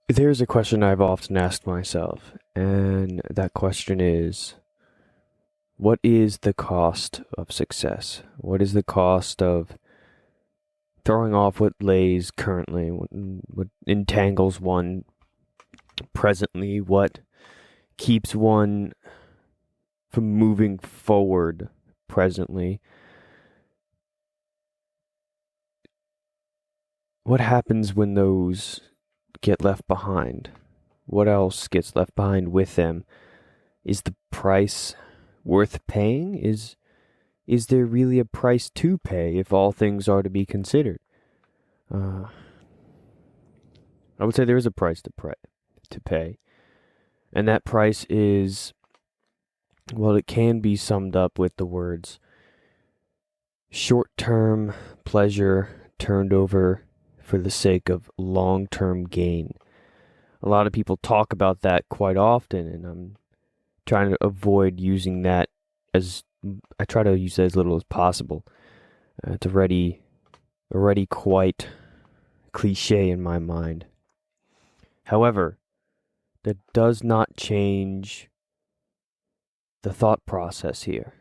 There's a question I've often asked myself, and that question is, what is the cost of success? What is the cost of throwing off what lays currently, what entangles one presently, what keeps one from moving forward presently? What happens when those get left behind? What else gets left behind with them? Is the price worth paying? Is there really a price to pay if all things are to be considered? Uh, I would say there is a price to pay, and that price is, well, it can be summed up with the words short-term pleasure turned over for the sake of long-term gain. A lot of people talk about that quite often, and I'm trying to avoid using that as I try to use that as little as possible. It's already quite cliche in my mind. However, that does not change the thought process here.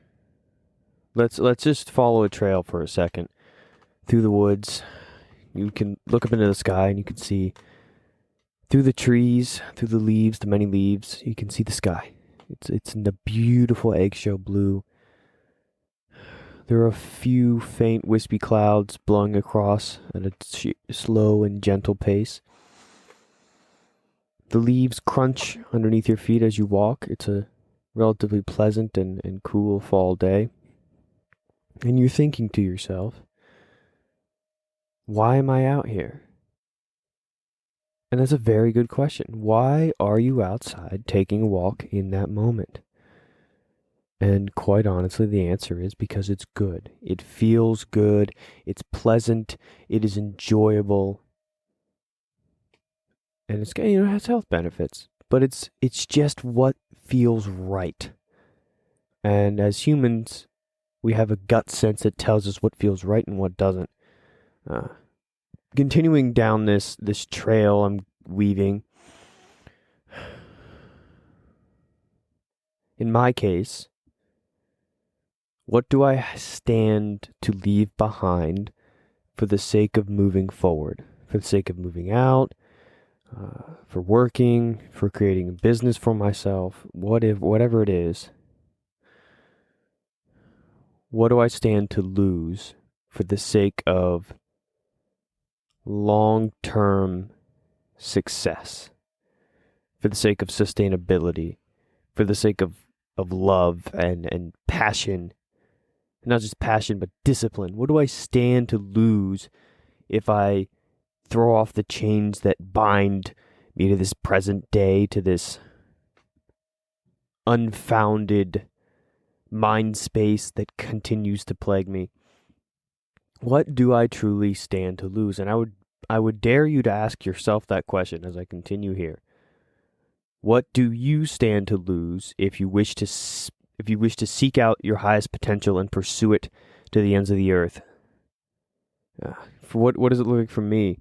Let's just follow a trail for a second through the woods. You can look up into the sky and you can see through the trees, through the leaves, the many leaves, you can see the sky. It's in the beautiful eggshell blue. There are a few faint wispy clouds blowing across at a slow and gentle pace. The leaves crunch underneath your feet as you walk. It's a relatively pleasant and cool fall day. And you're thinking to yourself, why am I out here? And that's a very good question. Why are you outside taking a walk in that moment? And quite honestly, the answer is because it's good. It feels good. It's pleasant. It is enjoyable. And it's, it has health benefits. But it's just what feels right. And as humans, we have a gut sense that tells us what feels right and what doesn't. Uh, Continuing down this trail I'm weaving, in my case, what do I stand to leave behind for the sake of moving forward, for the sake of moving out, for working, for creating a business for myself, whatever it is? What do I stand to lose for the sake of long-term success, for the sake of sustainability, for the sake of love and passion, not just passion, but discipline? What do I stand to lose if I throw off the chains that bind me to this present day, to this unfounded mind space that continues to plague me? What do I truly stand to lose? And I would dare you to ask yourself that question as I continue here. What do you stand to lose if you wish to seek out your highest potential and pursue it to the ends of the earth? For what does it look like for me?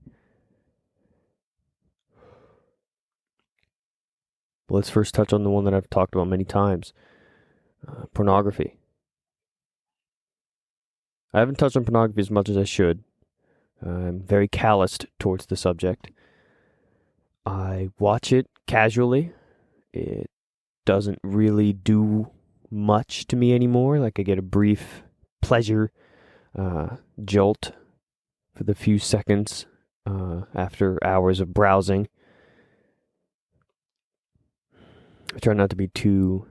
Let's first touch on the one that I've talked about many times: pornography. I haven't touched on pornography as much as I should. I'm very calloused towards the subject. I watch it casually. It doesn't really do much to me anymore. Like, I get a brief pleasure jolt for the few seconds after hours of browsing. I try not to be too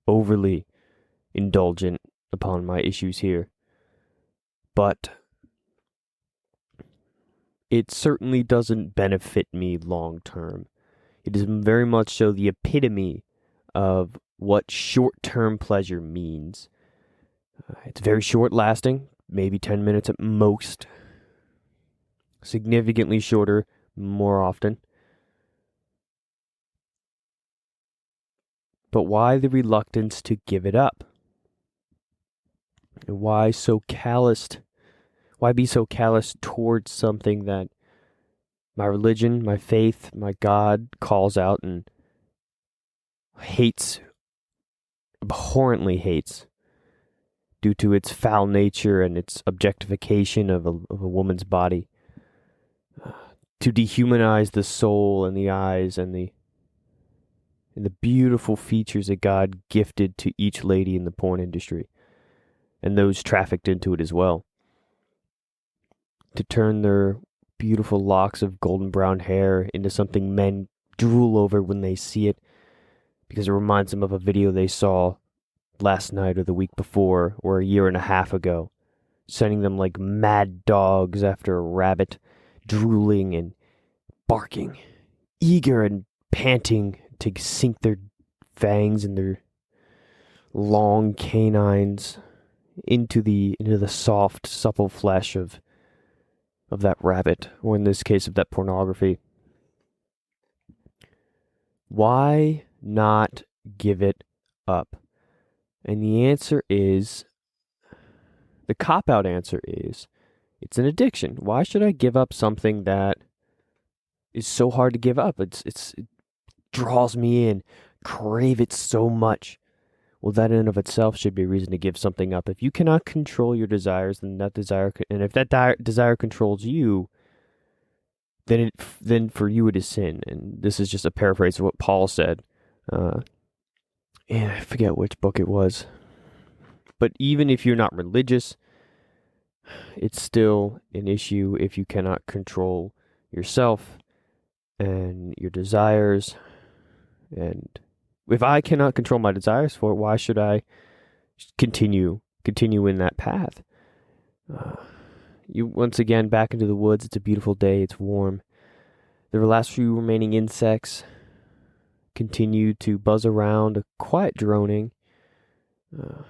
overly indulgent upon my issues here, but it certainly doesn't benefit me long term. It is very much so the epitome of what short term pleasure means. It's very short lasting, maybe 10 minutes at most, significantly shorter more often. But why the reluctance to give it up? And why so calloused? Why be so callous towards something that My religion, my faith, my God calls out and hates, abhorrently hates, due to its foul nature and its objectification of a woman's body, to dehumanize the soul and the eyes and the beautiful features that God gifted to each lady in the porn industry, and those trafficked into it as well. To turn their beautiful locks of golden brown hair into something men drool over when they see it, because it reminds them of a video they saw last night or the week before or a year and a half ago, sending them like mad dogs after a rabbit, drooling and barking, eager and panting to sink their fangs and their long canines into the soft, supple flesh of that rabbit, or in this case of that pornography. Why not give it up? And the answer is, the cop-out answer is, it's an addiction. Why should I give up something that is so hard to give up? It draws me in, crave it so much. Well, that in and of itself should be a reason to give something up. If you cannot control your desires, then that desire, and if that desire controls you, then for you it is sin. And this is just a paraphrase of what Paul said. And I forget which book it was. But even if you're not religious, it's still an issue if you cannot control yourself and your desires. And if I cannot control my desires for it, why should I continue in that path? You once again back into the woods. It's a beautiful day. It's warm. The last few remaining insects continue to buzz around, a quiet droning. The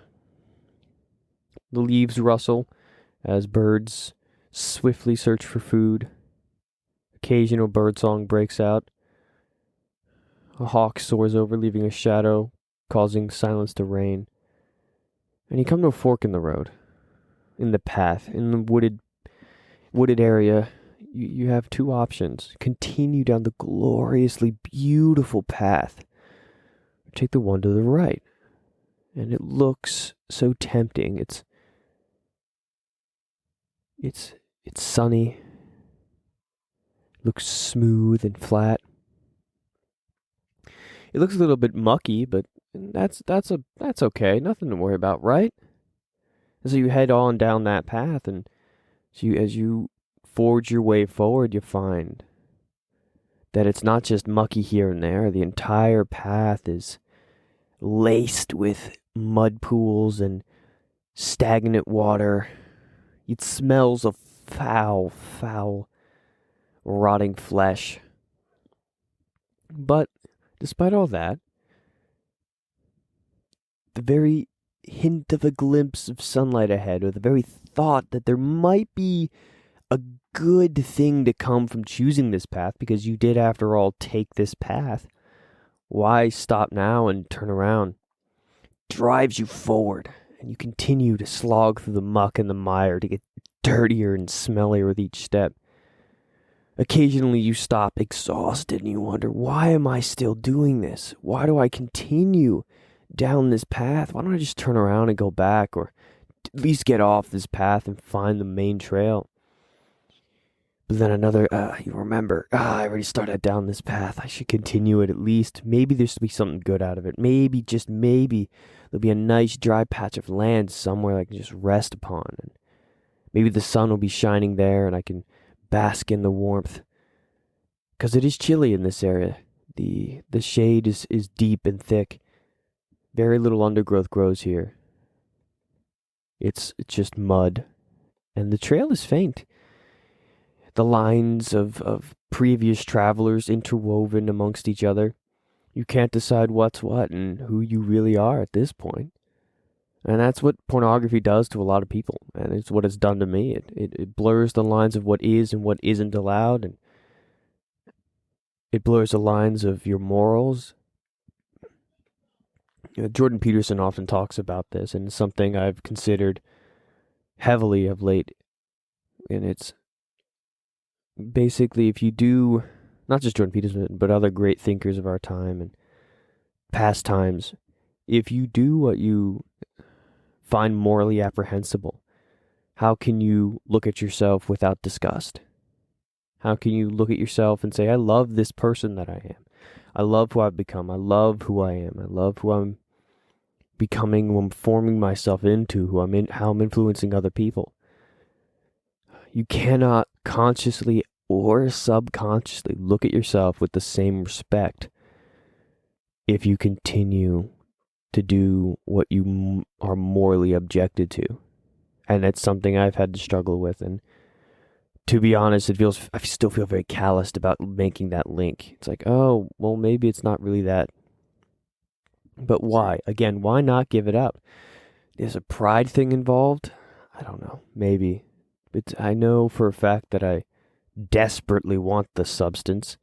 leaves rustle as birds swiftly search for food. Occasional birdsong breaks out. A hawk soars over, leaving a shadow, causing silence to reign. And you come to a fork in the road, in the path, in the wooded area. You have two options. Continue down the gloriously beautiful path, or take the one to the right. And it looks so tempting. It's sunny. It looks smooth and flat. It looks a little bit mucky, but that's okay. Nothing to worry about, right? And so you head on down that path, and as you forge your way forward, you find that it's not just mucky here and there. The entire path is laced with mud pools and stagnant water. It smells of foul, rotting flesh. But despite all that, the very hint of a glimpse of sunlight ahead, or the very thought that there might be a good thing to come from choosing this path, because you did, after all, take this path, why stop now and turn around? Drives you forward, and you continue to slog through the muck and the mire to get dirtier and smellier with each step. Occasionally you stop exhausted and you wonder, why am I still doing this? Why do I continue down this path? Why don't I just turn around and go back, or at least get off this path and find the main trail? But then you remember, I already started down this path. I should continue it at least. Maybe there's to be something good out of it. Maybe, just maybe, there'll be a nice dry patch of land somewhere I can just rest upon. And maybe the sun will be shining there and I can bask in the warmth. Because it is chilly in this area. The shade is deep and thick. Very little undergrowth grows here. It's just mud. And the trail is faint. The lines of previous travelers interwoven amongst each other. You can't decide what's what and who you really are at this point. And that's what pornography does to a lot of people. And it's what it's done to me. It blurs the lines of what is and what isn't allowed. And it blurs the lines of your morals. Jordan Peterson often talks about this, and it's something I've considered heavily of late. And it's basically, if you do, not just Jordan Peterson, but other great thinkers of our time and past times, if you do what you find morally apprehensible, how can you look at yourself without disgust? How can you look at yourself and say, I love this person that I am. I love who I've become. I love who I am. I love who I'm becoming, who I'm forming myself into, how I'm influencing other people. You cannot consciously or subconsciously look at yourself with the same respect if you continue to do what you are morally objected to. And that's something I've had to struggle with. And to be honest, I still feel very calloused about making that link. It's like, oh, well, maybe it's not really that. But why? Again, why not give it up? Is a pride thing involved? I don't know. Maybe. But I know for a fact that I desperately want the substance.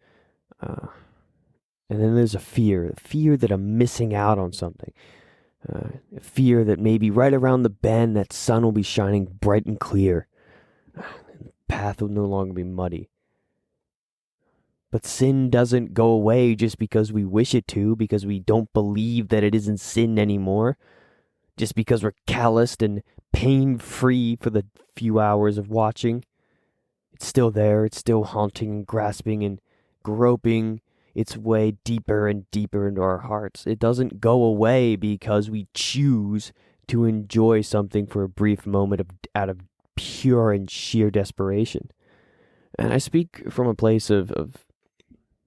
And then there's a fear that I'm missing out on something. A fear that maybe right around the bend that sun will be shining bright and clear. The path will no longer be muddy. But sin doesn't go away just because we wish it to, because we don't believe that it isn't sin anymore, just because we're calloused and pain-free for the few hours of watching. It's still there. It's still haunting and grasping and groping its way deeper and deeper into our hearts. It doesn't go away because we choose to enjoy something for a brief moment out of pure and sheer desperation. And I speak from a place of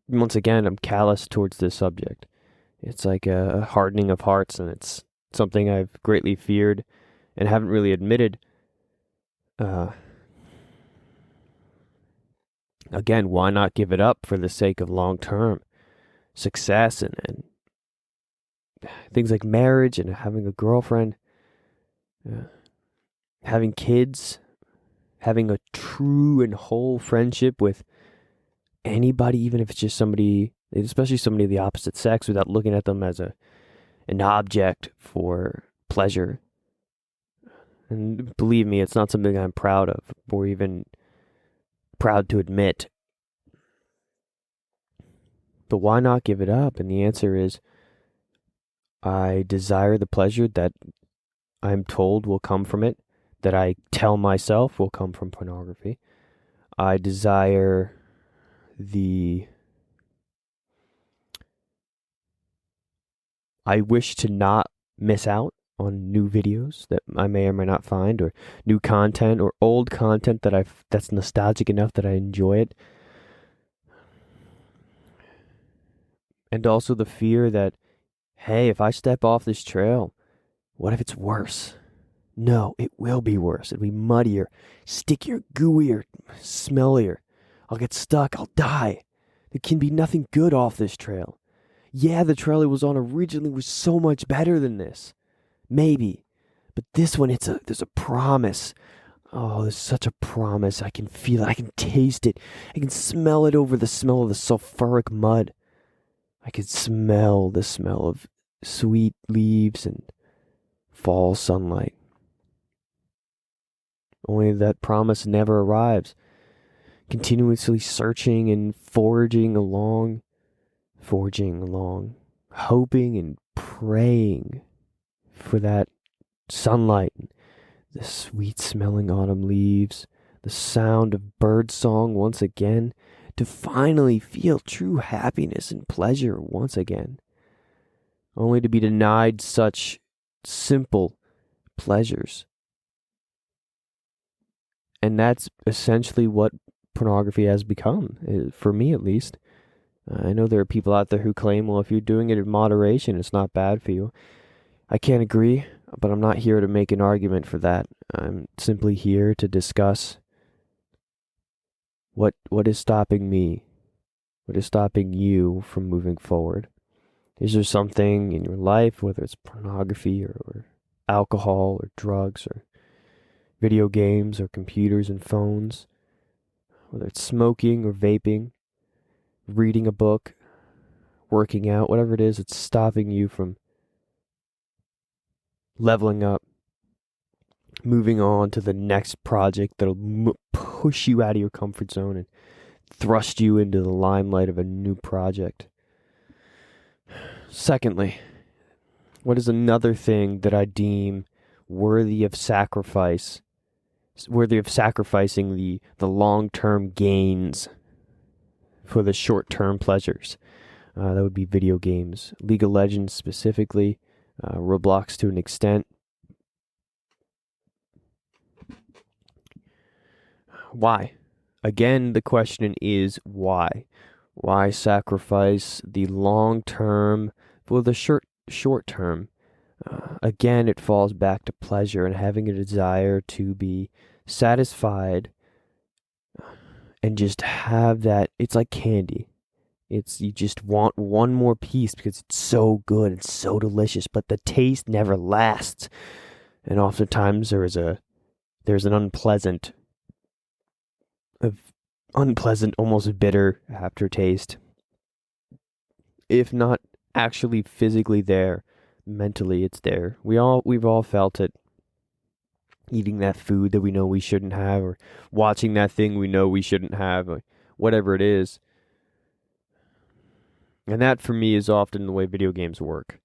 once again, I'm callous towards this subject. It's like a hardening of hearts, and it's something I've greatly feared and haven't really admitted. Again, why not give it up for the sake of long-term success and things like marriage and having a girlfriend, having kids, having a true and whole friendship with anybody, even if it's just somebody, especially somebody of the opposite sex, without looking at them as an object for pleasure. And believe me, it's not something I'm proud of or even proud to admit. But why not give it up? And the answer is, I desire the pleasure that I'm told will come from it, that I tell myself will come from pornography. I desire I wish to not miss out on new videos that I may or may not find, or new content, or old content that's nostalgic enough that I enjoy it. And also the fear that, hey, if I step off this trail, what if it's worse? No, it will be worse. It'll be muddier, stickier, gooier, smellier. I'll get stuck. I'll die. There can be nothing good off this trail. Yeah, the trail it was on originally was so much better than this. Maybe. But this one, there's a promise. Oh, there's such a promise. I can feel it. I can taste it. I can smell it over the smell of the sulfuric mud. I can smell the smell of sweet leaves and fall sunlight. Only that promise never arrives. Continuously searching and forging along, hoping and praying for that sunlight, the sweet smelling autumn leaves, the sound of bird song once again, to finally feel true happiness and pleasure once again, only to be denied such simple pleasures. And that's essentially what pornography has become, for me at least. I know there are people out there who claim, well, if you're doing it in moderation, it's not bad for you. I can't agree, but I'm not here to make an argument for that. I'm simply here to discuss what is stopping me, what is stopping you from moving forward. Is there something in your life, whether it's pornography or alcohol or drugs or video games or computers and phones, whether it's smoking or vaping, reading a book, working out, whatever it is, it's stopping you from leveling up, moving on to the next project that'll push you out of your comfort zone and thrust you into the limelight of a new project. Secondly, what is another thing that I deem worthy of sacrifice, worthy of sacrificing the long-term gains for the short-term pleasures? That would be video games. League of Legends specifically, Roblox to an extent. Why? Again, the question is why? Why sacrifice the long term for the short term? Again, it falls back to pleasure and having a desire to be satisfied and just have that. It's like candy. You just want one more piece because it's so good, it's so delicious, but the taste never lasts. And oftentimes there's an unpleasant, almost bitter aftertaste. If not actually physically there, mentally it's there. We've all felt it. Eating that food that we know we shouldn't have, or watching that thing we know we shouldn't have, or whatever it is. And that for me is often the way video games work.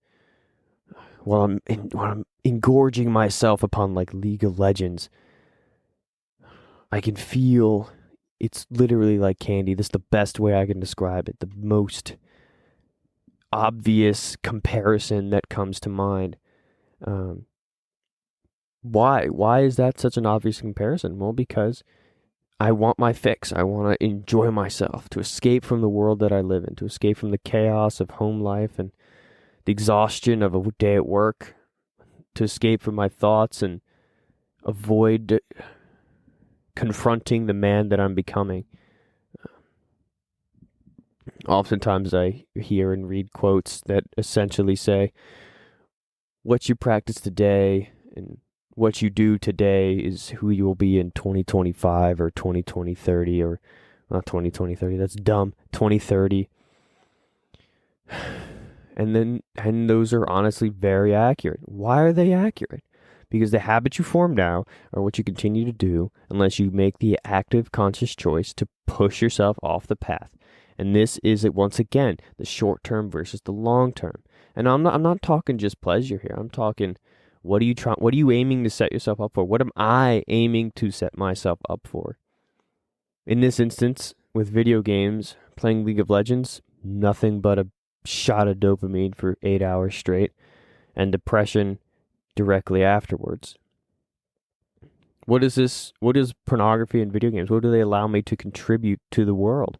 While I'm engorging myself upon like League of Legends, I can feel it's literally like candy. This is the best way I can describe it. The most obvious comparison that comes to mind. Why? Why is that such an obvious comparison? Well, because I want my fix. I want to enjoy myself, to escape from the world that I live in, to escape from the chaos of home life and the exhaustion of a day at work, to escape from my thoughts and avoid confronting the man that I'm becoming. Oftentimes I hear and read quotes that essentially say, what you practice today and what you do today is who you will be in 2025 or 2030, or not 2030, that's dumb, 2030. And those are honestly very accurate. Why are they accurate? Because the habits you form now are what you continue to do unless you make the active, conscious choice to push yourself off the path. And this is, once again, the short term versus the long term. And I'm not talking just pleasure here. I'm talking, what are you aiming to set yourself up for? What am I aiming to set myself up for? In this instance, with video games, playing League of Legends, nothing but a shot of dopamine for 8 hours straight, and depression directly afterwards. What is pornography and video games? What do they allow me to contribute to the world?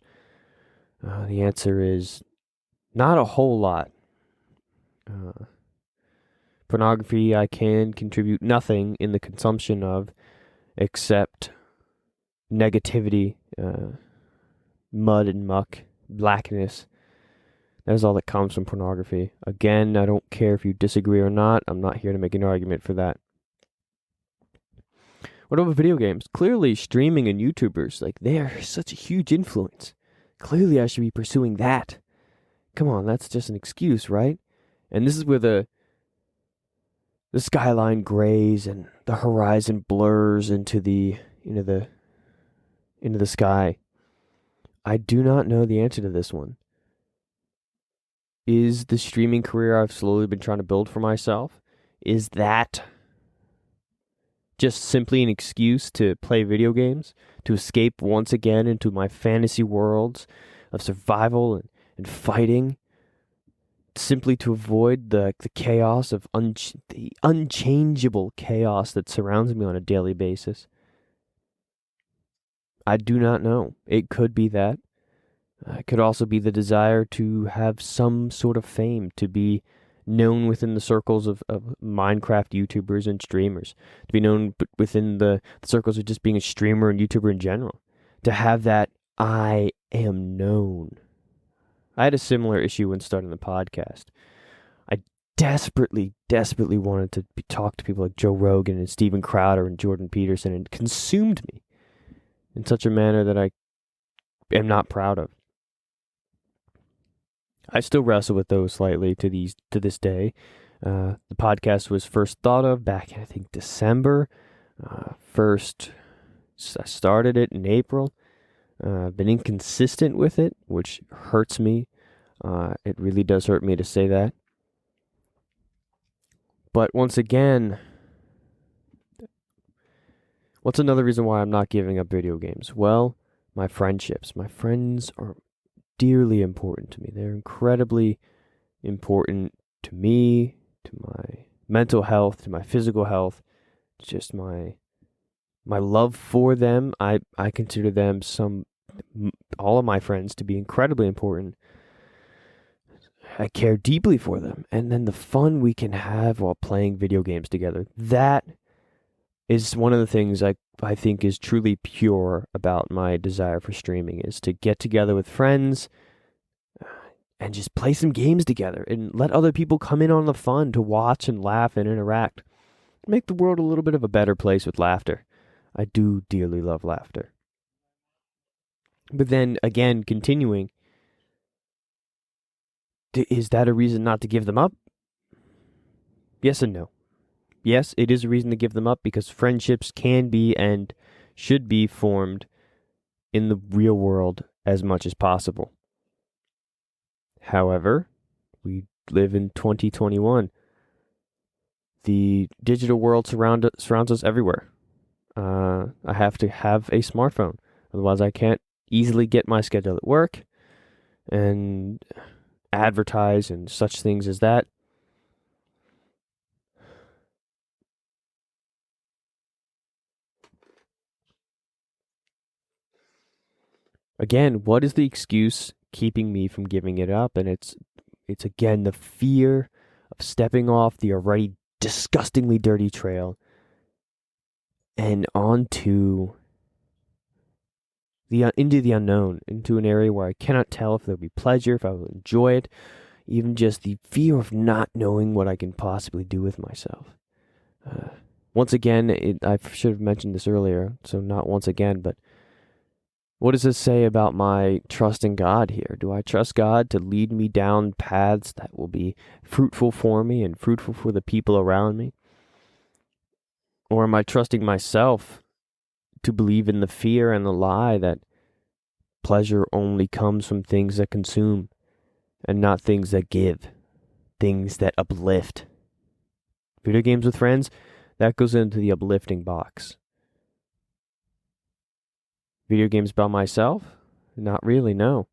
The answer is not a whole lot. Pornography, I can contribute nothing in the consumption of except negativity, mud and muck, blackness. That is all that comes from pornography. Again, I don't care if you disagree or not. I'm not here to make an argument for that. What about video games? Clearly, streaming and YouTubers, they are such a huge influence. Clearly, I should be pursuing that. Come on, that's just an excuse, right? And this is where the skyline grays and the horizon blurs into the sky. I do not know the answer to this one. Is the streaming career I've slowly been trying to build for myself, is that just simply an excuse to play video games, to escape once again into my fantasy worlds of survival and fighting, simply to avoid the chaos of the unchangeable chaos that surrounds me on a daily basis? I do not know. It could be that. It could also be the desire to have some sort of fame, to be known within the circles of Minecraft YouTubers and streamers, to be known within the circles of just being a streamer and YouTuber in general, to have that I am known. I had a similar issue when starting the podcast. I desperately wanted to talk to people like Joe Rogan and Steven Crowder and Jordan Peterson, and it consumed me in such a manner that I am not proud of. I still wrestle with those slightly to this day. The podcast was first thought of back in, I think, December. I started it in April. I've been inconsistent with it, which hurts me. It really does hurt me to say that. But once again, what's another reason why I'm not giving up video games? Well, my friendships. My friends are dearly important to me. They're incredibly important to me, to my mental health, to my physical health, just my love for them. I consider them all of my friends to be incredibly important. I care deeply for them. And then the fun we can have while playing video games together. That is one of the things I think is truly pure about my desire for streaming, is to get together with friends and just play some games together and let other people come in on the fun to watch and laugh and interact. Make the world a little bit of a better place with laughter. I do dearly love laughter. But then again, continuing, is that a reason not to give them up? Yes and no. Yes, it is a reason to give them up because friendships can be and should be formed in the real world as much as possible. However, we live in 2021. The digital world surrounds us everywhere. I have to have a smartphone. Otherwise, I can't easily get my schedule at work and advertise and such things as that. Again, what is the excuse keeping me from giving it up? And it's again the fear of stepping off the already disgustingly dirty trail and onto into the unknown, into an area where I cannot tell if there'll be pleasure, if I will enjoy it, even just the fear of not knowing what I can possibly do with myself. Once again, I should have mentioned this earlier, so not once again, but what does this say about my trust in God here? Do I trust God to lead me down paths that will be fruitful for me and fruitful for the people around me? Or am I trusting myself to believe in the fear and the lie that pleasure only comes from things that consume and not things that give, things that uplift? Video games with friends, that goes into the uplifting box. Video games by myself? Not really, no.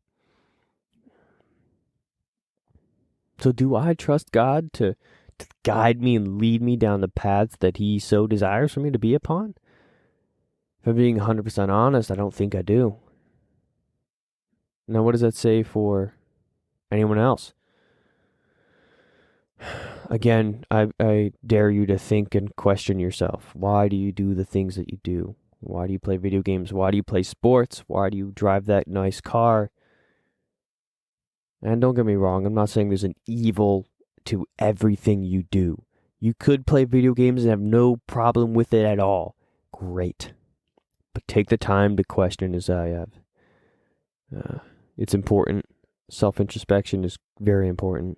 So do I trust God to guide me and lead me down the paths that He so desires for me to be upon? If I'm being 100% honest, I don't think I do. Now, what does that say for anyone else? Again, I dare you to think and question yourself. Why do you do the things that you do? Why do you play video games? Why do you play sports? Why do you drive that nice car? And don't get me wrong, I'm not saying there's an evil to everything you do. You could play video games and have no problem with it at all. Great. But take the time to question as I have. It's important. Self-introspection is very important.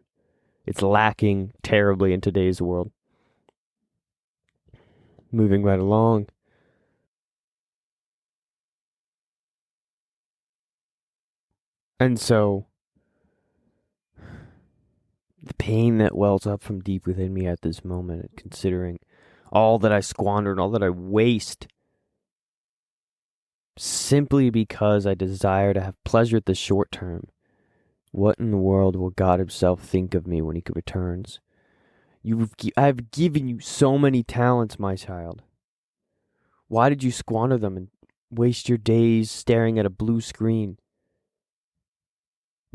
It's lacking terribly in today's world. Moving right along. And so, the pain that wells up from deep within me at this moment, considering all that I squander and all that I waste simply because I desire to have pleasure at the short term. What in the world will God Himself think of me when He returns? I've given you so many talents, my child. Why did you squander them and waste your days staring at a blue screen?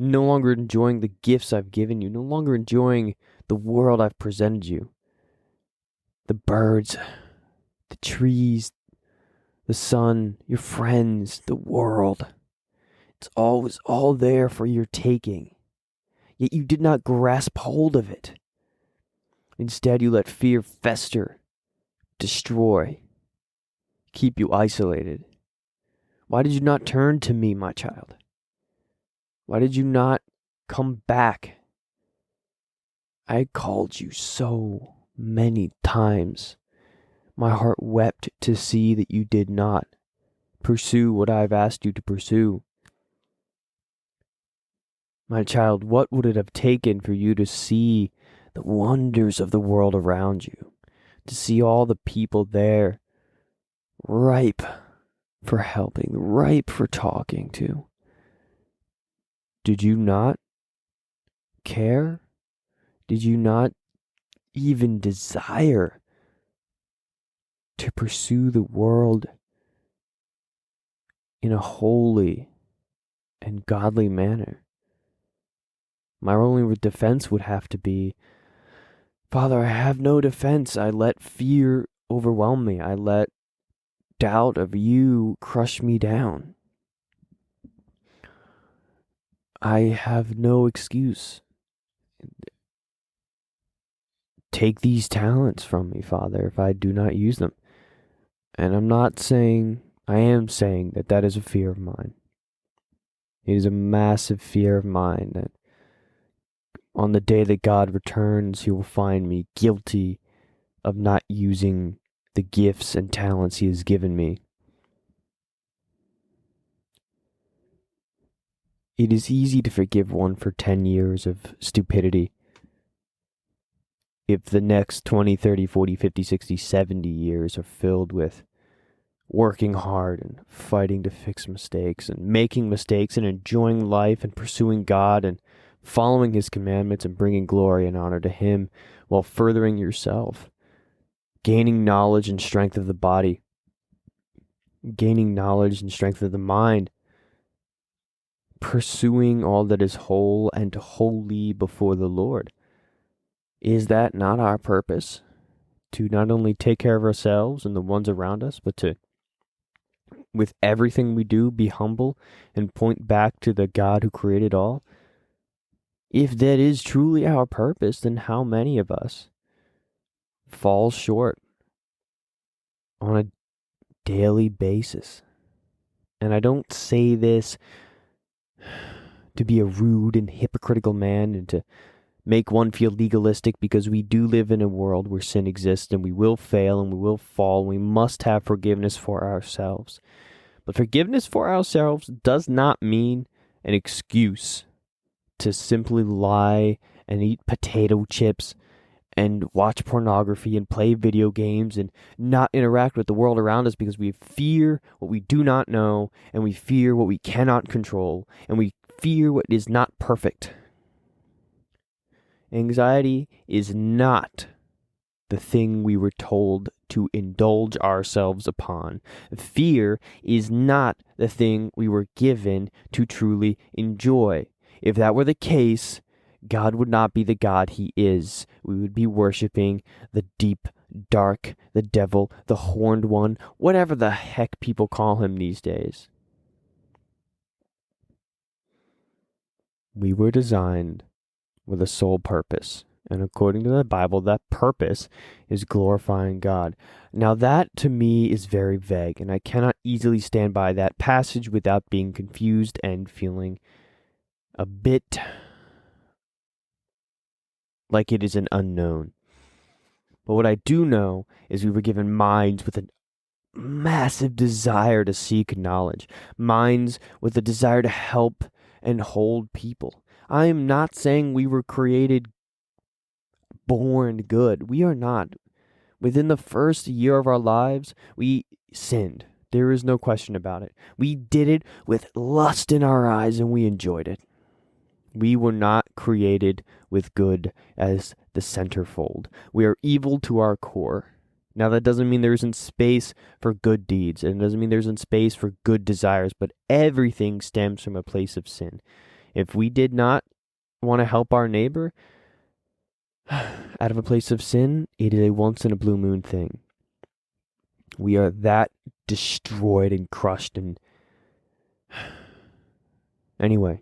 No longer enjoying the gifts I've given you, no longer enjoying the world I've presented you. The birds, the trees, the sun, your friends, the world. It was all there for your taking. Yet you did not grasp hold of it. Instead, you let fear fester, destroy, keep you isolated. Why did you not turn to me, my child? Why did you not come back? I called you so many times. My heart wept to see that you did not. pursue what I've asked you to pursue. My child, what would it have taken for you to see the wonders of the world around you, to see all the people there ripe for helping, ripe for talking to? Did you not care? Did you not even desire to pursue the world in a holy and godly manner? My only defense would have to be, Father, I have no defense. I let fear overwhelm me. I let doubt of you crush me down. I have no excuse. Take these talents from me, Father, if I do not use them. And I am saying that that is a fear of mine. It is a massive fear of mine that on the day that God returns, he will find me guilty of not using the gifts and talents he has given me. It is easy to forgive one for 10 years of stupidity. If the next 20, 30, 40, 50, 60, 70 years are filled with working hard and fighting to fix mistakes and making mistakes and enjoying life and pursuing God and following his commandments and bringing glory and honor to him while furthering yourself, gaining knowledge and strength of the body, gaining knowledge and strength of the mind, pursuing all that is whole and holy before the Lord. Is that not our purpose? To not only take care of ourselves and the ones around us, but to, with everything we do, be humble and point back to the God who created all? If that is truly our purpose, then how many of us fall short on a daily basis? And I don't say this to be a rude and hypocritical man and to make one feel legalistic, because we do live in a world where sin exists and we will fail and we will fall. We must have forgiveness for ourselves. But forgiveness for ourselves does not mean an excuse to simply lie and eat potato chips and watch pornography and play video games and not interact with the world around us because we fear what we do not know and we fear what we cannot control and we fear what is not perfect. Anxiety is not the thing we were told to indulge ourselves upon. Fear is not the thing we were given to truly enjoy. If that were the case, God would not be the God he is. We would be worshiping the deep, dark, the devil, the horned one, whatever the heck people call him these days. We were designed with a sole purpose. And according to the Bible, that purpose is glorifying God. Now that to me is very vague, and I cannot easily stand by that passage without being confused and feeling a bit like it is an unknown. But what I do know is we were given minds with a massive desire to seek knowledge, minds with a desire to help and hold people. I am not saying we were created born good. We are not. Within the first year of our lives, we sinned. There is no question about it. We did it with lust in our eyes and we enjoyed it. We were not created with good as the centerfold. We are evil to our core. Now, that doesn't mean there isn't space for good deeds, and it doesn't mean there isn't space for good desires, but everything stems from a place of sin. If we did not want to help our neighbor out of a place of sin, it is a once in a blue moon thing. We are that destroyed and crushed. And anyway,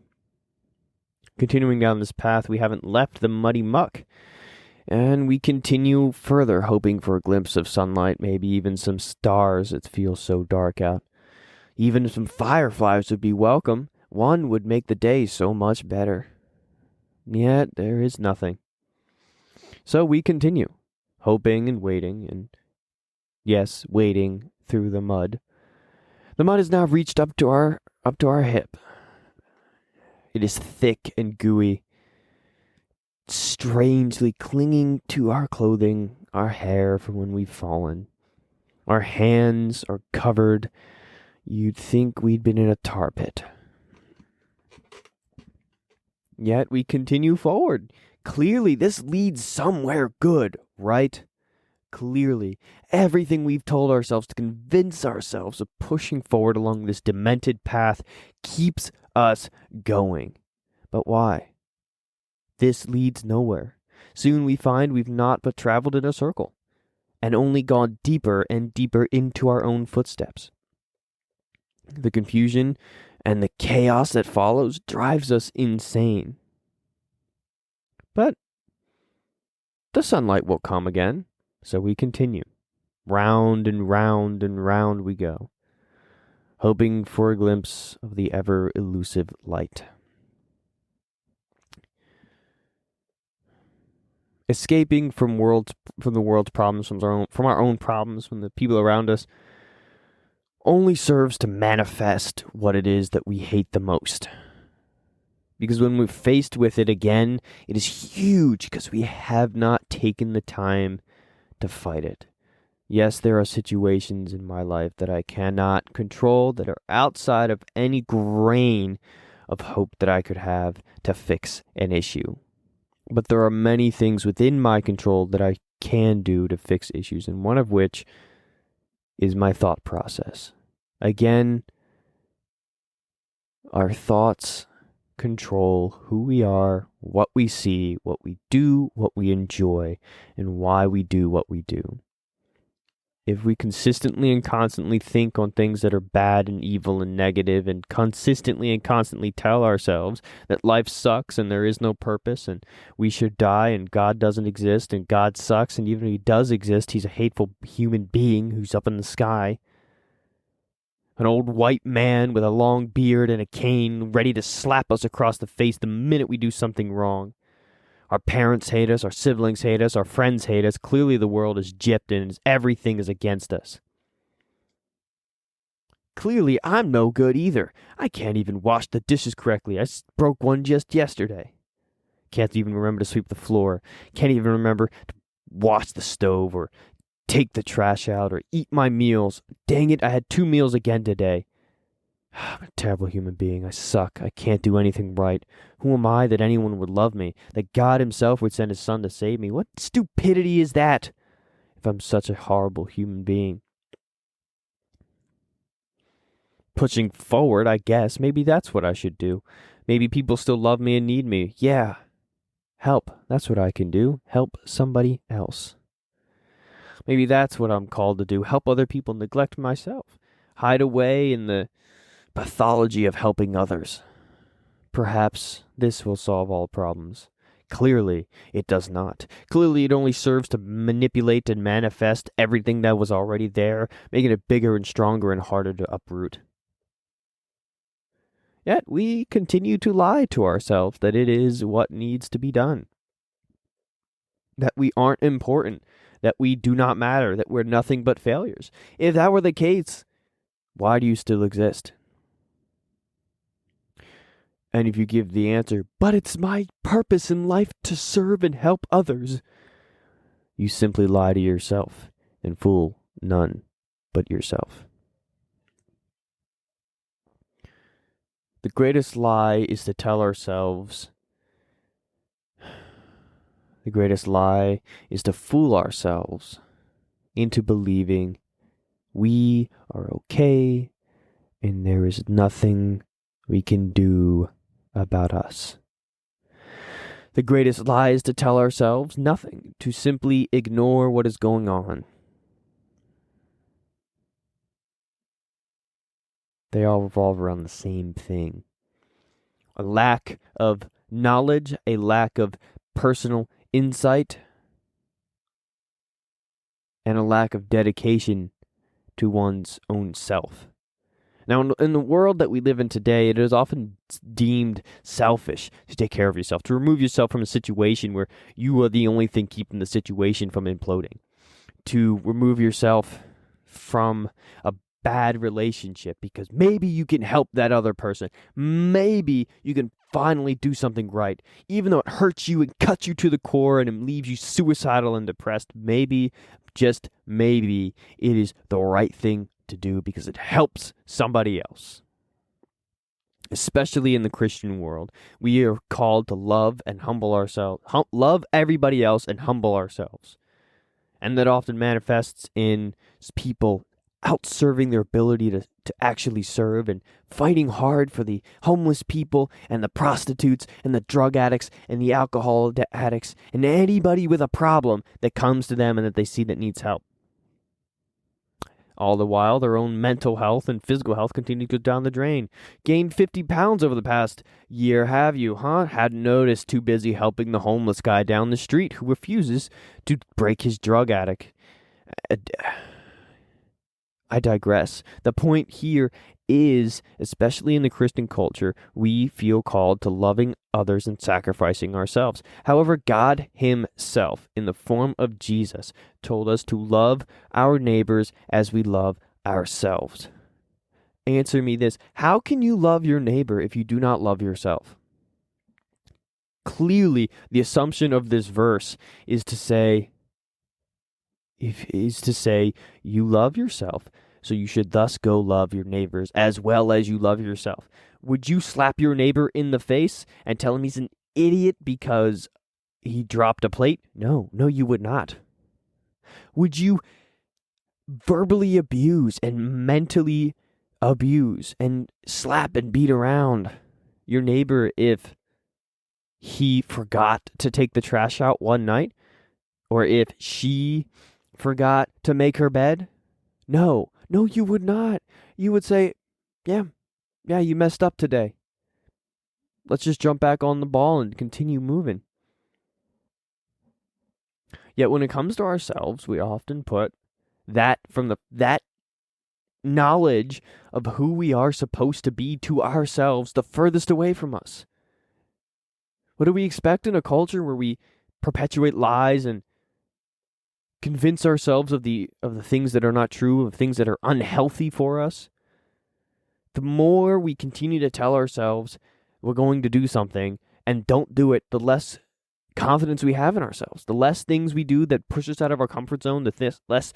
continuing down this path, we haven't left the muddy muck. And we continue further, hoping for a glimpse of sunlight, maybe even some stars. It feels so dark out. Even some fireflies would be welcome. One would make the day so much better. Yet there is nothing. So we continue, hoping and waiting, and yes, wading through the mud. The mud has now reached up to our hip. It is thick and gooey, strangely clinging to our clothing, our hair from when we've fallen. Our hands are covered. You'd think we'd been in a tar pit. Yet we continue forward. Clearly, this leads somewhere good, right? Clearly, everything we've told ourselves to convince ourselves of pushing forward along this demented path keeps us going. But why? This leads nowhere. Soon we find we've not but traveled in a circle, and only gone deeper and deeper into our own footsteps. The confusion and the chaos that follows drives us insane. But the sunlight will come again, so we continue. Round and round and round we go, hoping for a glimpse of the ever-elusive light. Escaping from the world's problems, from our own problems, from the people around us, only serves to manifest what it is that we hate the most. Because when we're faced with it again, it is huge because we have not taken the time to fight it. Yes, there are situations in my life that I cannot control, that are outside of any grain of hope that I could have to fix an issue. But there are many things within my control that I can do to fix issues, and one of which is my thought process. Again, our thoughts control who we are, what we see, what we do, what we enjoy, and why we do what we do. If we consistently and constantly think on things that are bad and evil and negative, and consistently and constantly tell ourselves that life sucks and there is no purpose and we should die and God doesn't exist and God sucks, and even if he does exist, he's a hateful human being who's up in the sky. An old white man with a long beard and a cane ready to slap us across the face the minute we do something wrong. Our parents hate us, our siblings hate us, our friends hate us. Clearly the world is gypped and everything is against us. Clearly I'm no good either. I can't even wash the dishes correctly. I broke one just yesterday. Can't even remember to sweep the floor. Can't even remember to wash the stove or take the trash out or eat my meals. Dang it, I had 2 meals again today. I'm a terrible human being. I suck. I can't do anything right. Who am I that anyone would love me? That God himself would send his son to save me? What stupidity is that? If I'm such a horrible human being. Pushing forward, I guess. Maybe that's what I should do. Maybe people still love me and need me. Yeah. Help. That's what I can do. Help somebody else. Maybe that's what I'm called to do. Help other people, neglect myself. Hide away in the pathology of helping others. Perhaps this will solve all problems. Clearly, it does not. Clearly, it only serves to manipulate and manifest everything that was already there, making it bigger and stronger and harder to uproot. Yet we continue to lie to ourselves that it is what needs to be done. That we aren't important, that we do not matter, that we're nothing but failures. If that were the case, why do you still exist? And if you give the answer, but it's my purpose in life to serve and help others, you simply lie to yourself and fool none but yourself. The greatest lie is to tell ourselves, the greatest lie is to fool ourselves into believing we are okay and there is nothing we can do about us. The greatest lie is to tell ourselves nothing, to simply ignore what is going on. They all revolve around the same thing. A lack of knowledge, a lack of personal insight, and a lack of dedication to one's own self. Now, in the world that we live in today, it is often deemed selfish to take care of yourself, to remove yourself from a situation where you are the only thing keeping the situation from imploding, to remove yourself from a bad relationship because maybe you can help that other person. Maybe you can finally do something right. Even though it hurts you and cuts you to the core and it leaves you suicidal and depressed, maybe, just maybe, it is the right thing to do because it helps somebody else. Especially in the Christian world, we are called to love and humble ourselves, love everybody else and humble ourselves. And that often manifests in people outserving their ability to actually serve and fighting hard for the homeless people and the prostitutes and the drug addicts and the alcohol addicts and anybody with a problem that comes to them and that they see that needs help. All the while, their own mental health and physical health continue to go down the drain. Gained 50 pounds over the past year, have you, huh? Hadn't noticed, too busy helping the homeless guy down the street who refuses to break his drug addict. I digress. The point here is, especially in the Christian culture, we feel called to loving others and sacrificing ourselves. However, God himself, in the form of Jesus, told us to love our neighbors as we love ourselves. Answer me this. How can you love your neighbor if you do not love yourself? Clearly, the assumption of this verse is to say you love yourself, so you should thus go love your neighbors as well as you love yourself. Would you slap your neighbor in the face and tell him he's an idiot because he dropped a plate? No, you would not. Would you verbally abuse and mentally abuse and slap and beat around your neighbor if he forgot to take the trash out one night? Or if she forgot to make her bed? No, you would not. You would say, yeah, you messed up today. Let's just jump back on the ball and continue moving. Yet when it comes to ourselves, we often put that knowledge of who we are supposed to be to ourselves the furthest away from us. What do we expect in a culture where we perpetuate lies and convince ourselves of the things that are not true, of things that are unhealthy for us? The more we continue to tell ourselves we're going to do something and don't do it, the less confidence we have in ourselves. The less things we do that push us out of our comfort zone, the less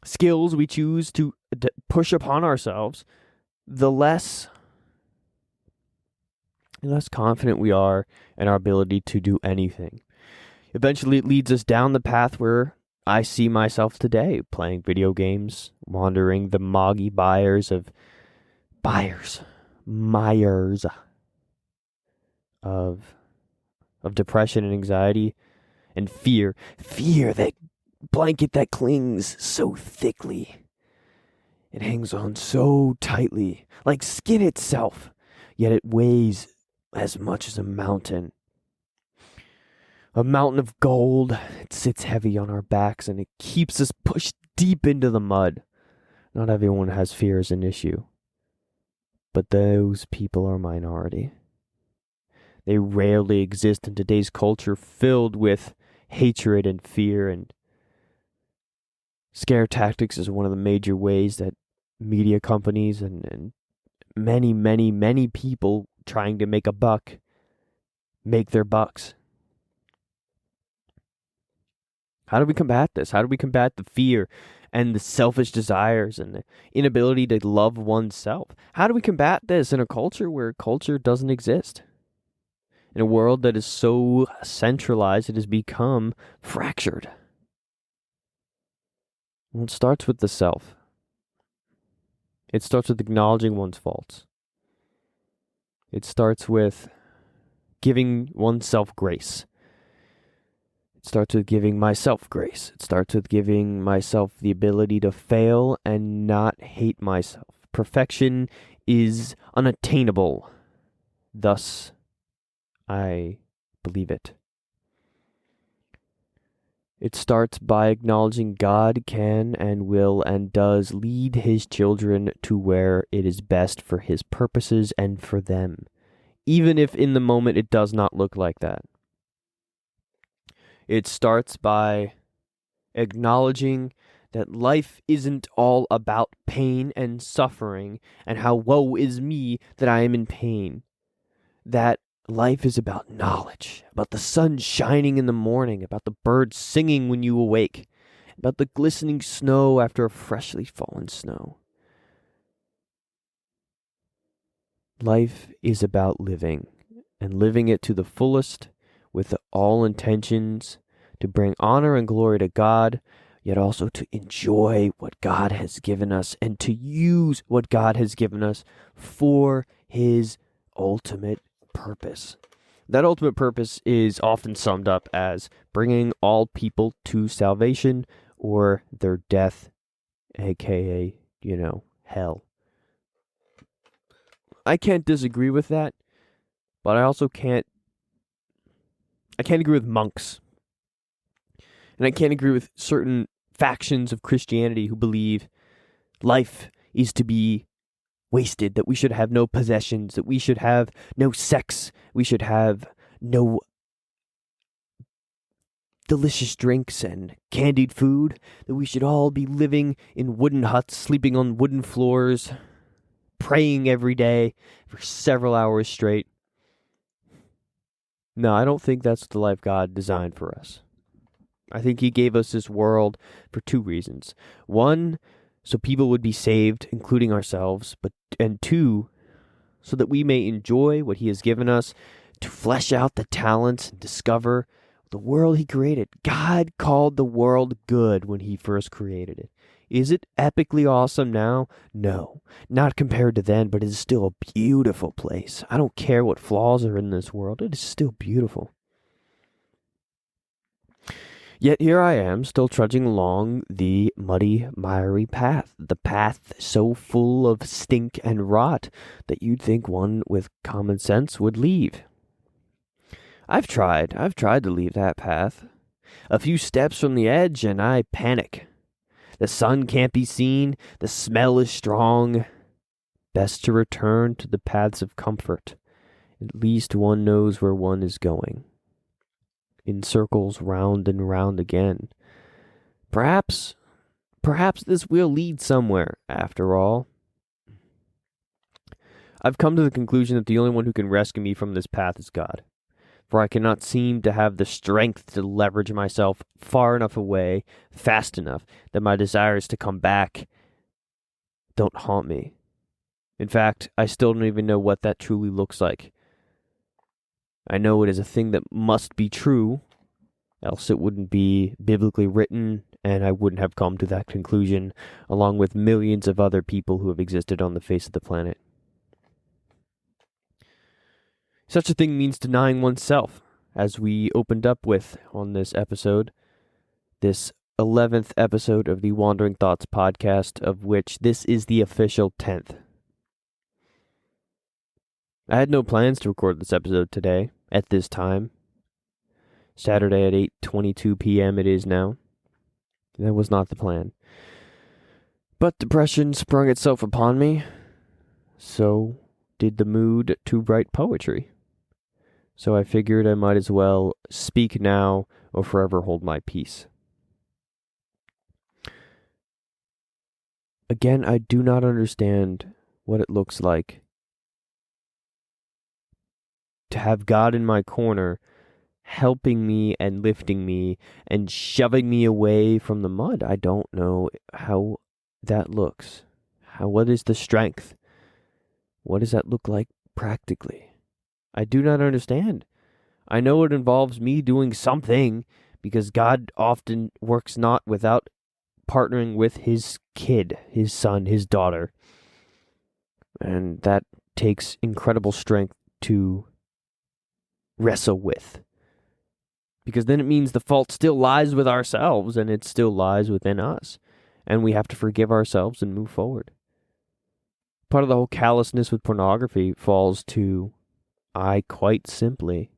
skills we choose to push upon ourselves, the less confident we are in our ability to do anything. Eventually, it leads us down the path where I see myself today, playing video games, wandering the moggy mires of depression and anxiety and fear that blanket that clings so thickly. It hangs on so tightly, like skin itself, yet it weighs as much as a mountain. A mountain of gold. It sits heavy on our backs and it keeps us pushed deep into the mud. Not everyone has fear as an issue, but those people are a minority. They rarely exist in today's culture filled with hatred and fear, and scare tactics is one of the major ways that media companies and many people trying to make a buck make their bucks. How do we combat this? How do we combat the fear and the selfish desires and the inability to love oneself? How do we combat this in a culture where culture doesn't exist? In a world that is so centralized, it has become fractured. Well, it starts with the self. It starts with acknowledging one's faults. It starts with giving oneself grace. It starts with giving myself grace. It starts with giving myself the ability to fail and not hate myself. Perfection is unattainable. Thus, I believe it. It starts by acknowledging God can and will and does lead his children to where it is best for his purposes and for them, even if in the moment it does not look like that. It starts by acknowledging that life isn't all about pain and suffering and how woe is me that I am in pain. That life is about knowledge, about the sun shining in the morning, about the birds singing when you awake, about the glistening snow after a freshly fallen snow. Life is about living, and living it to the fullest with all intentions to bring honor and glory to God, yet also to enjoy what God has given us and to use what God has given us for His ultimate purpose. That ultimate purpose is often summed up as bringing all people to salvation or their death, aka, hell. I can't disagree with that, but I also can't agree with monks. And I can't agree with certain factions of Christianity who believe life is to be wasted, that we should have no possessions, that we should have no sex, we should have no delicious drinks and candied food, that we should all be living in wooden huts, sleeping on wooden floors, praying every day for several hours straight. No, I don't think that's the life God designed for us. I think He gave us this world for two reasons. One, so people would be saved, including ourselves, and two, so that we may enjoy what He has given us, to flesh out the talents and discover the world He created. God called the world good when He first created it. Is it epically awesome now? No, not compared to then, but it is still a beautiful place. I don't care what flaws are in this world. It is still beautiful. Yet here I am, still trudging along the muddy, miry path, the path so full of stink and rot that you'd think one with common sense would leave. I've tried to leave that path. A few steps from the edge and I panic. The sun can't be seen, the smell is strong. Best to return to the paths of comfort. At least one knows where one is going. In circles round and round again. Perhaps this will lead somewhere, after all. I've come to the conclusion that the only one who can rescue me from this path is God. For I cannot seem to have the strength to leverage myself far enough away, fast enough, that my desires to come back don't haunt me. In fact, I still don't even know what that truly looks like. I know it is a thing that must be true, else it wouldn't be biblically written, and I wouldn't have come to that conclusion, along with millions of other people who have existed on the face of the planet. Such a thing means denying oneself, as we opened up with on this episode, this 11th episode of the Wandering Thoughts podcast, of which this is the official 10th. I had no plans to record this episode today, at this time. Saturday at 8:22 p.m. it is now. That was not the plan. But depression sprung itself upon me. So did the mood to write poetry. So I figured I might as well speak now or forever hold my peace. Again, I do not understand what it looks like to have God in my corner, helping me and lifting me and shoving me away from the mud. I don't know how that looks. What is the strength? What does that look like practically? I do not understand. I know it involves me doing something, because God often works not without partnering with His kid, His son, His daughter. And that takes incredible strength to wrestle with. Because then it means the fault still lies with ourselves, and it still lies within us. And we have to forgive ourselves and move forward. Part of the whole callousness with pornography falls to, I quite simply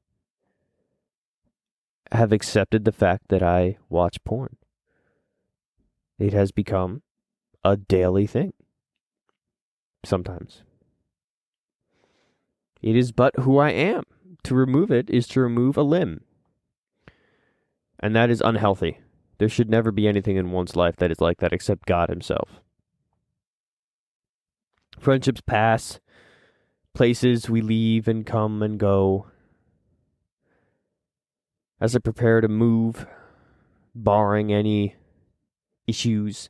have accepted the fact that I watch porn. It has become a daily thing. Sometimes. It is but who I am. To remove it is to remove a limb. And that is unhealthy. There should never be anything in one's life that is like that except God himself. Friendships pass, places we leave and come and go. As I prepare to move, barring any issues,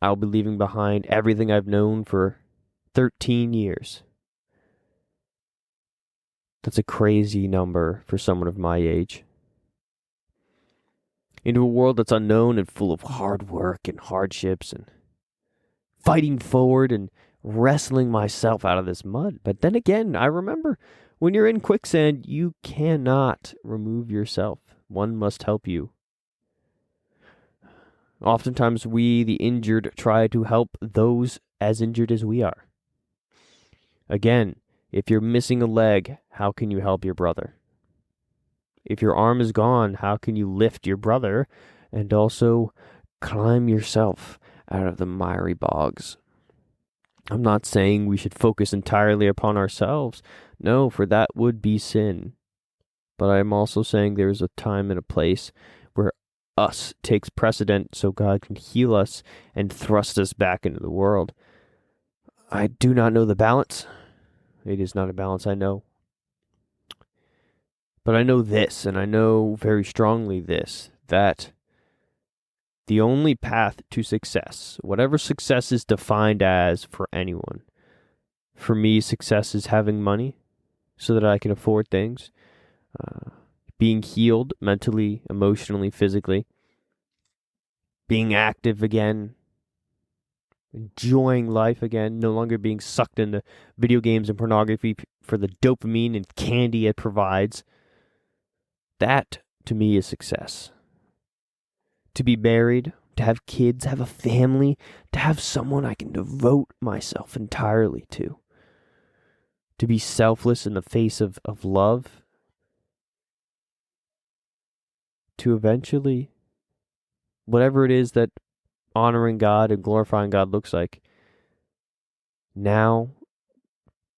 I'll be leaving behind everything I've known for 13 years. That's a crazy number for someone of my age. Into a world that's unknown and full of hard work and hardships and fighting forward and wrestling myself out of this mud. But then again, I remember when you're in quicksand, you cannot remove yourself. One must help you. Oftentimes we, the injured, try to help those as injured as we are. Again, if you're missing a leg, how can you help your brother? If your arm is gone, how can you lift your brother and also climb yourself out of the miry bogs? I'm not saying we should focus entirely upon ourselves. No, for that would be sin. But I am also saying there's a time and a place where us takes precedent so God can heal us and thrust us back into the world. I do not know the balance. It is not a balance I know. But I know this, and I know very strongly this, that the only path to success, whatever success is defined as for anyone, for me, success is having money so that I can afford things, being healed mentally, emotionally, physically, being active again, enjoying life again, no longer being sucked into video games and pornography for the dopamine and candy it provides. That, to me, is success. To be married, to have kids, have a family, to have someone I can devote myself entirely to. To be selfless in the face of love. To eventually, whatever it is that honoring God and glorifying God looks like, now,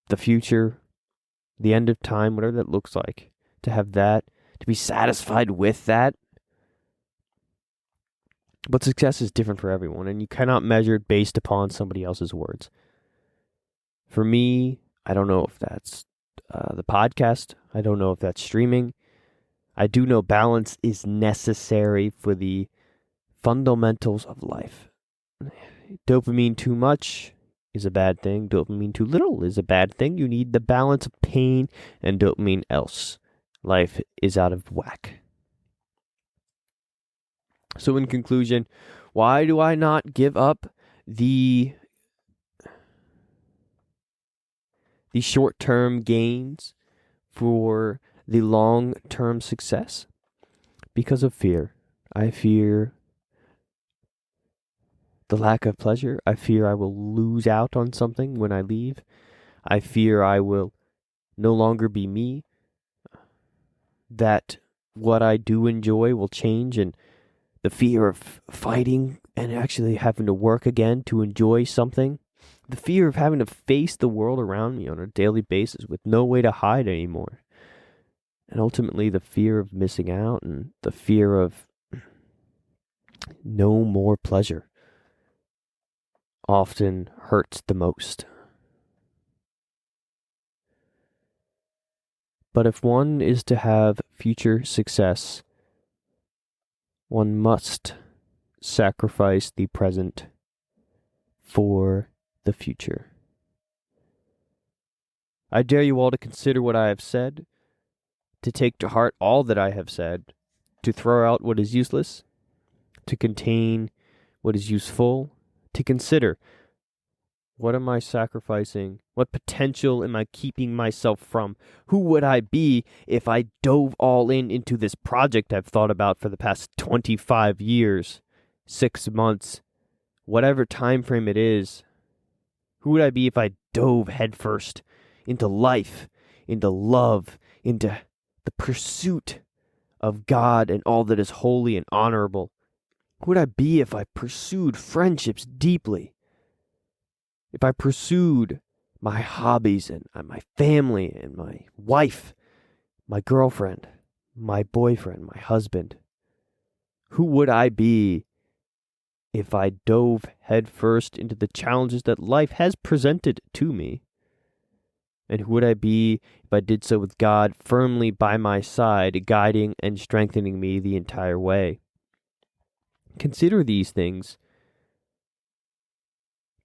the future, the end of time, whatever that looks like, to have that, to be satisfied with that. But success is different for everyone, and you cannot measure it based upon somebody else's words. For me, I don't know if that's the podcast. I don't know if that's streaming. I do know balance is necessary for the fundamentals of life. Dopamine too much is a bad thing. Dopamine too little is a bad thing. You need the balance of pain and dopamine, else life is out of whack. So in conclusion, why do I not give up the short-term gains for the long-term success? Because of fear. I fear the lack of pleasure. I fear I will lose out on something when I leave. I fear I will no longer be me. That what I do enjoy will change, and the fear of fighting and actually having to work again to enjoy something. The fear of having to face the world around me on a daily basis with no way to hide anymore. And ultimately the fear of missing out and the fear of no more pleasure often hurts the most. But if one is to have future success, one must sacrifice the present for the future. I dare you all to consider what I have said, to take to heart all that I have said, to throw out what is useless, to contain what is useful, to consider, what am I sacrificing? What potential am I keeping myself from? Who would I be if I dove all into this project I've thought about for the past 25 years, 6 months, whatever time frame it is? Who would I be if I dove headfirst into life, into love, into the pursuit of God and all that is holy and honorable? Who would I be if I pursued friendships deeply? If I pursued my hobbies and my family and my wife, my girlfriend, my boyfriend, my husband? Who would I be if I dove headfirst into the challenges that life has presented to me? And who would I be if I did so with God firmly by my side, guiding and strengthening me the entire way? Consider these things,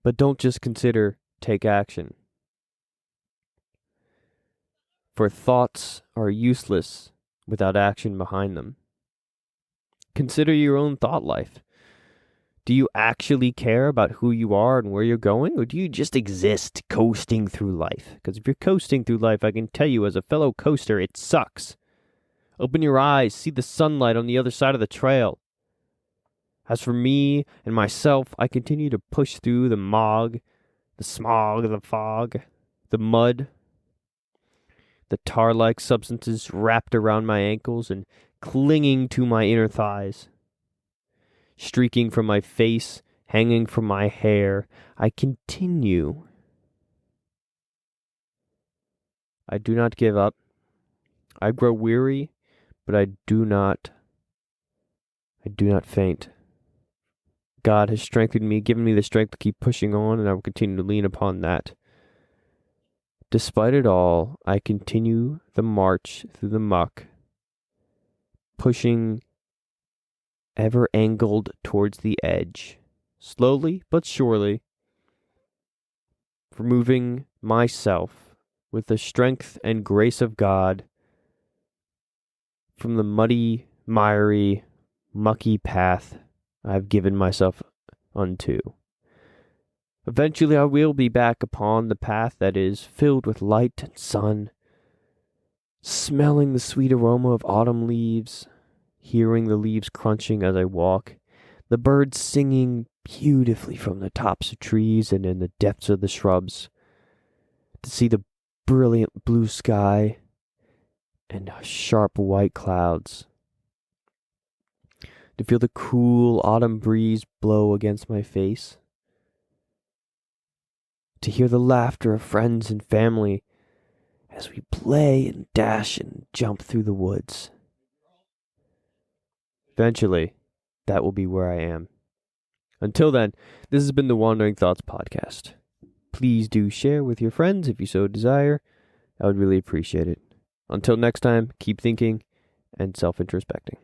but don't just consider, take action. For thoughts are useless without action behind them. Consider your own thought life. Do you actually care about who you are and where you're going, or do you just exist coasting through life? Because if you're coasting through life, I can tell you as a fellow coaster, it sucks. Open your eyes, see the sunlight on the other side of the trail. As for me and myself, I continue to push through the smog, the fog, the mud, the tar-like substances wrapped around my ankles and clinging to my inner thighs. Streaking from my face, hanging from my hair, I continue. I do not give up. I grow weary, but I do not faint. God has strengthened me, given me the strength to keep pushing on, and I will continue to lean upon that. Despite it all, I continue the march through the muck, pushing ever angled towards the edge, slowly but surely, removing myself with the strength and grace of God from the muddy, miry, mucky path I've given myself unto. Eventually I will be back upon the path that is filled with light and sun, smelling the sweet aroma of autumn leaves, hearing the leaves crunching as I walk, the birds singing beautifully from the tops of trees and in the depths of the shrubs, to see the brilliant blue sky and sharp white clouds, to feel the cool autumn breeze blow against my face, to hear the laughter of friends and family as we play and dash and jump through the woods. Eventually, that will be where I am. Until then, this has been the Wandering Thoughts Podcast. Please do share with your friends if you so desire. I would really appreciate it. Until next time, keep thinking and self-introspecting.